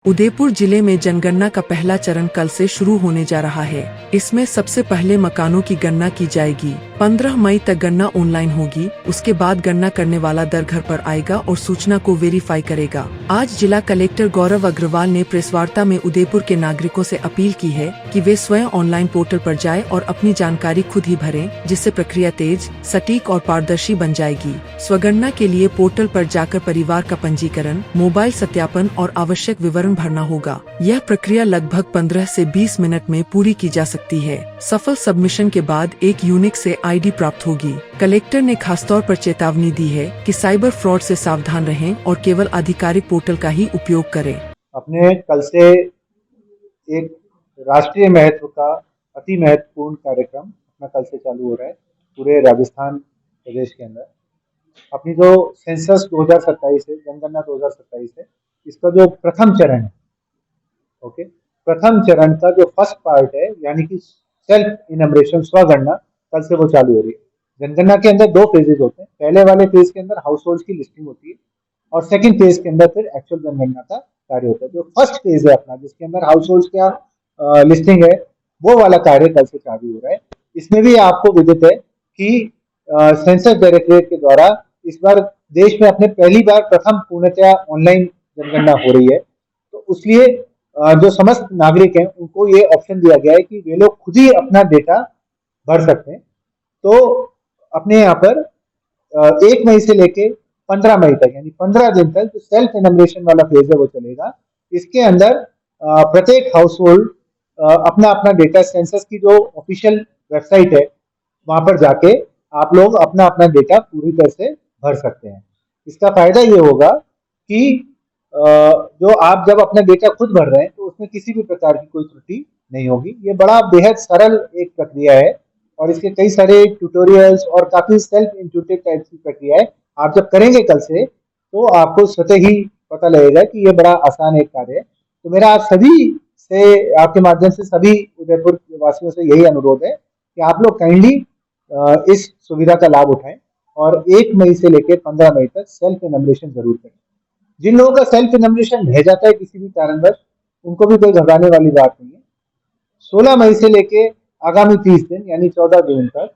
उदयपुर जिले में जनगणना का पहला चरण कल से शुरू होने जा रहा है। इसमें सबसे पहले मकानों की गणना की जाएगी। 15 मई तक गणना ऑनलाइन होगी। उसके बाद गणना करने वाला दर घर पर आएगा और सूचना को वेरीफाई करेगा। आज जिला कलेक्टर गौरव अग्रवाल ने प्रेस वार्ता में उदयपुर के नागरिकों से अपील की है कि वे स्वयं ऑनलाइन पोर्टल पर जाएं और अपनी जानकारी खुद ही भरें, जिससे प्रक्रिया तेज, सटीक और पारदर्शी बन जाएगी। स्वगणना के लिए पोर्टल पर जाकर परिवार का पंजीकरण, मोबाइल सत्यापन और आवश्यक विवरण भरना होगा। यह प्रक्रिया लगभग 15 से 20 मिनट में पूरी की जा सकती है। सफल सबमिशन के बाद एक यूनिक से आईडी प्राप्त होगी। कलेक्टर ने खासतौर पर चेतावनी दी है कि साइबर फ्रॉड से सावधान रहें और केवल आधिकारिक पोर्टल का ही उपयोग करें। अपने कल से एक राष्ट्रीय महत्व का अति महत्वपूर्ण कार्यक्रम अपना कल से चालू हो रहा है पूरे राजस्थान प्रदेश के अंदर। अपनी जो सेंसस 2027 है, जनगणना 2027 है, इसका जो प्रथम चरण है, ओके, प्रथम चरण का जो फर्स्ट पार्ट है, यानी कि सेल्फ इनमरेशन, स्वगणना, कल से वो चालू हो रही है। जनगणना के अंदर दो फेजेज होते हैं। पहले वाले फेज के अंदर हाउस होल्ड की लिस्टिंग होती है और सेकंड फेज के अंदर फिर एक्चुअल जनगणना का कार्य होता है। जो फर्स्ट फेज है अपना, जिसके अंदर हाउस होल्ड का लिस्टिंग है, वो वाला कार्य कल से चालू हो रहा है। इसमें भी आपको विदित है कि सेंसस डायरेक्टरेट के द्वारा इस बार देश में अपने पहली बार प्रथम पूर्णतया ऑनलाइन जनगणना हो रही है। तो इसलिए जो समस्त नागरिक हैं उनको ये ऑप्शन दिया गया है कि वे लोग खुद ही अपना डेटा भर सकते हैं। तो अपने यहाँ पर 1 मई से लेके 15 मई तक, यानी 15 दिन तक जो सेल्फ इनमरेशन वाला फेज है वो चलेगा। इसके अंदर प्रत्येक हाउस होल्ड अपना अपना डेटा, सेंसस की जो ऑफिशियल वेबसाइट है वहां पर जाके आप लोग अपना अपना डेटा पूरी तरह से भर सकते हैं। इसका फायदा ये होगा कि जो आप जब अपना डेटा खुद भर रहे हैं तो उसमें किसी भी प्रकार की कोई त्रुटि नहीं होगी। ये बड़ा बेहद सरल एक प्रक्रिया है और इसके कई सारे ट्यूटोरियल्स और काफी सेल्फ इंट्यूटिव टाइप की प्रक्रिया है। आप जब करेंगे कल से तो आपको स्वतः ही पता लगेगा कि ये बड़ा आसान एक कार्य है। तो मेरा आप सभी से, आपके माध्यम से सभी उदयपुर वासियों से यही अनुरोध है कि आप लोग काइंडली इस सुविधा का लाभ उठाएं और 1 मई से लेकर 15 मई तक सेल्फ इनमरेशन जरूर करें। जिन लोगों का सेल्फ इनमरेशन रह जाता है किसी भी कारणवश, उनको भी कोई घबराने वाली बात नहीं है। 16 मई से लेके आगामी 30 दिन यानी 14 जून तक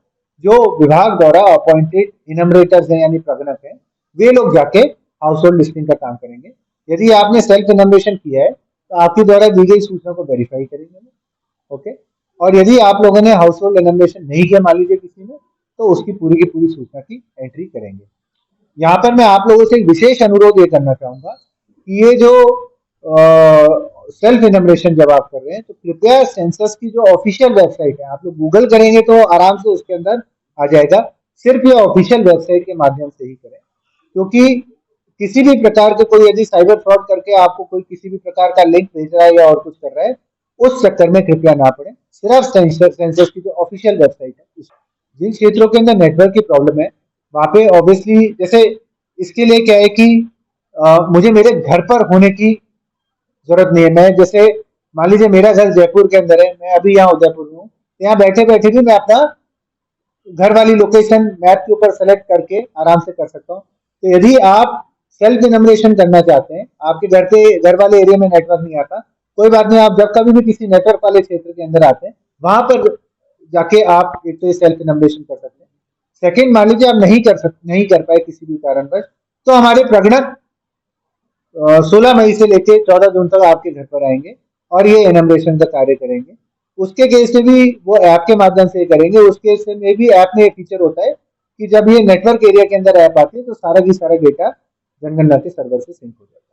जो विभाग द्वारा अपॉइंटेड इनमरेटर्स हैं यानी प्रगणक हैं, वे लोग जाके हाउस होल्ड लिस्टिंग का काम करेंगे। यदि आपने सेल्फ इनमरेशन किया है तो आपके द्वारा दी गई सूचना को वेरीफाई करेंगे, ओके। और यदि आप लोगों ने हाउस होल्ड इनमरेशन नहीं किया, मान लीजिए किसी ने, तो उसकी पूरी की पूरी सूचना की एंट्री करेंगे। यहाँ पर मैं आप लोगों से एक विशेष अनुरोध ये करना चाहूंगा कि ये जो सेल्फ इनमरेशन जब आप कर रहे हैं तो कृपया सेंसस की जो ऑफिशियल वेबसाइट है, आप लोग गूगल करेंगे तो आराम से उसके अंदर आ जाएगा, सिर्फ ये ऑफिशियल वेबसाइट के माध्यम से ही करें। क्योंकि किसी भी प्रकार के कोई यदि साइबर फ्रॉड करके आपको कोई किसी भी प्रकार का लिंक भेज रहा है या और कुछ कर रहा है, उस चक्कर में कृपया ना पड़े। सिर्फ सेंसस की जो ऑफिशियल वेबसाइट है, जिन क्षेत्रों के अंदर नेटवर्क की प्रॉब्लम है वहां पे ऑब्वियसली, जैसे इसके लिए क्या है कि मुझे मेरे घर पर होने की जरूरत नहीं है। मैं जैसे मान लीजिए मेरा घर जयपुर के अंदर है, मैं अभी यहाँ उदयपुर में हूँ, यहाँ बैठे बैठे भी मैं अपना घर वाली लोकेशन मैप के ऊपर सेलेक्ट करके आराम से कर सकता हूँ। तो यदि आप सेल्फ इनमरेशन करना चाहते हैं, आपके घर वाले एरिया में नेटवर्क नहीं आता, कोई बात नहीं, आप जब कभी भी किसी नेटवर्क वाले क्षेत्र के अंदर आते हैं वहां पर जाके आप एक तो सेल्फ इनमरेशन कर सकते हैं। सेकंड, मान लीजिए आप नहीं कर पाए किसी भी कारणवश, तो हमारे प्रगणक 16 मई से लेकर 14 जून तक आपके घर पर आएंगे और ये इनमरेशन का कार्य करेंगे। उसके केस में भी वो ऐप के माध्यम से करेंगे। उस केस में भी ऐप में एक फीचर होता है कि जब ये नेटवर्क एरिया के अंदर ऐप आती है तो सारा की सारा डेटा जनगणना के सर्वर से सिंक हो जाता है।